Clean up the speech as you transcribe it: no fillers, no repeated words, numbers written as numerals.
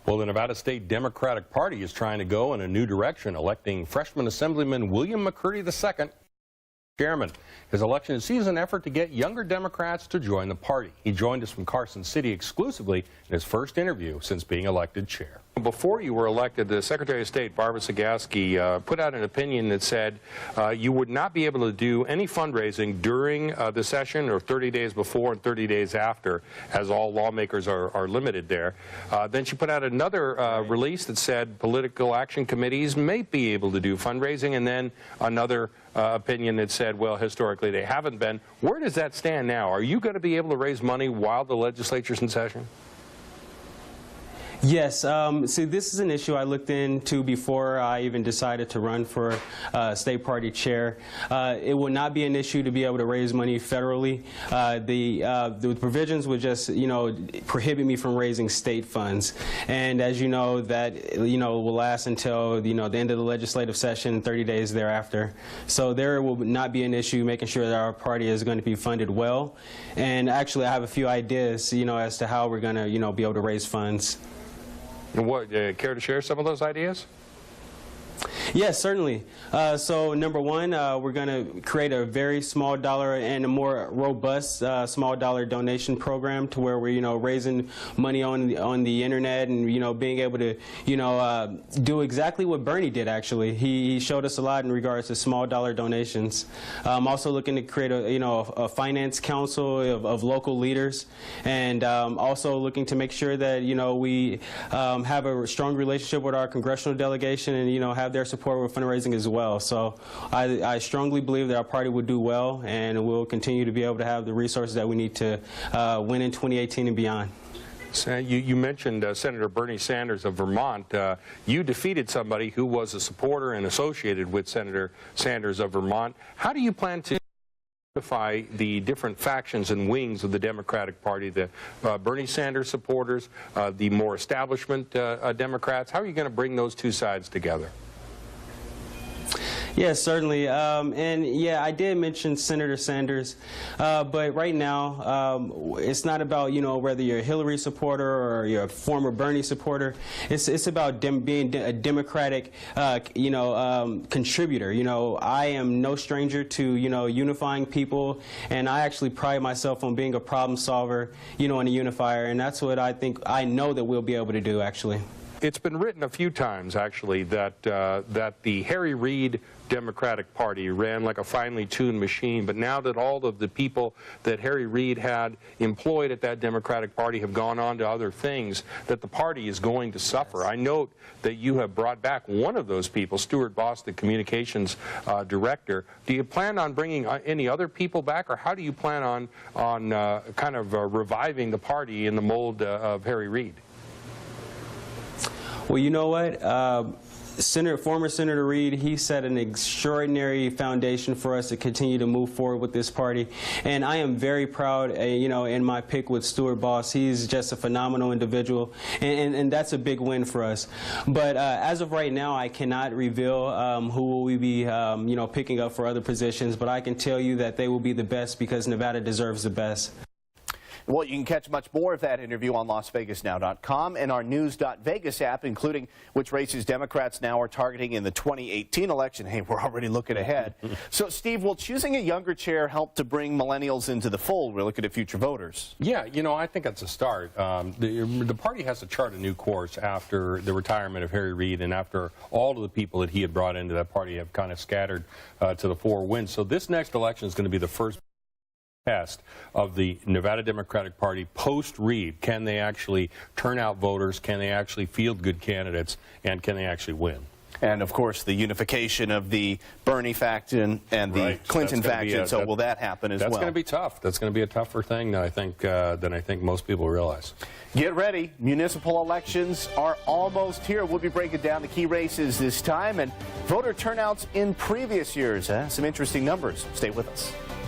Well, the Nevada State Democratic Party is trying to go in a new direction, electing freshman Assemblyman William McCurdy II chairman. His election sees an effort to get younger Democrats to join the party. He joined us from Carson City exclusively in his first interview since being elected chair. Before you were elected, the Secretary of State, Barbara Sagaski, put out an opinion that said you would not be able to do any fundraising during the session or 30 days before and 30 days after, as all lawmakers are limited there. Then she put out another release that said political action committees may be able to do fundraising, and then another opinion that said, well, historically they haven't been. Where does that stand now? Are you going to be able to raise money while the legislature's in session? Yes. See, this is an issue I looked into before I even decided to run for state party chair. It would not be an issue to be able to raise money federally. The provisions would just, prohibit me from raising state funds. And as you know, that, will last until, the end of the legislative session, 30 days thereafter. So there will not be an issue making sure that our party is going to be funded well. And actually, I have a few ideas, as to how we're going to, be able to raise funds. And what, care to share some of those ideas? Yes, certainly. So number one, we're going to create a very small dollar and a more robust small dollar donation program to where we're raising money on the internet and being able to do exactly what Bernie did. Actually, he showed us a lot in regards to small dollar donations. I'm also looking to create a finance council of local leaders, and also looking to make sure that we have a strong relationship with our congressional delegation and have their support with fundraising as well. So I strongly believe that our party will do well, and we'll continue to be able to have the resources that we need to win in 2018 and beyond. So you mentioned Senator Bernie Sanders of Vermont. You defeated somebody who was a supporter and associated with Senator Sanders of Vermont. How do you plan to unify the different factions and wings of the Democratic Party, the Bernie Sanders supporters, the more establishment Democrats? How are you going to bring those two sides together? Yes, certainly. And yeah, I did mention Senator Sanders, but right now it's not about whether you're a Hillary supporter or you're a former Bernie supporter. It's about being a Democratic contributor. I am no stranger to unifying people, and I actually pride myself on being a problem solver, and a unifier, and that's what I know that we'll be able to do actually. It's been written a few times, actually, that the Harry Reid Democratic Party ran like a finely tuned machine, but now that all of the people that Harry Reid had employed at that Democratic Party have gone on to other things, that the party is going to suffer. I note that you have brought back one of those people, Stuart Boss, the communications director. Do you plan on bringing any other people back, or how do you plan on kind of reviving the party in the mold of Harry Reid? Well, you know what? Former Senator Reid, he set an extraordinary foundation for us to continue to move forward with this party. And I am very proud, in my pick with Stuart Boss. He's just a phenomenal individual, and that's a big win for us. But as of right now, I cannot reveal who will we be, picking up for other positions. But I can tell you that they will be the best because Nevada deserves the best. Well, you can catch much more of that interview on LasVegasNow.com and our News.Vegas app, including which races Democrats now are targeting in the 2018 election. Hey, we're already looking ahead. So, Steve, will choosing a younger chair help to bring millennials into the fold? We're looking at future voters. Yeah, I think that's a start. The party has to chart a new course after the retirement of Harry Reid and after all of the people that he had brought into that party have kind of scattered to the four winds. So this next election is going to be the first test of the Nevada Democratic Party post-Reid. Can they actually turn out voters? Can they actually field good candidates? And can they actually win? And, of course, the unification of the Bernie faction and the Clinton faction. So will that happen as well? That's going to be tough. That's going to be a tougher thing than I think most people realize. Get ready. Municipal elections are almost here. We'll be breaking down the key races this time and voter turnouts in previous years. Some interesting numbers. Stay with us.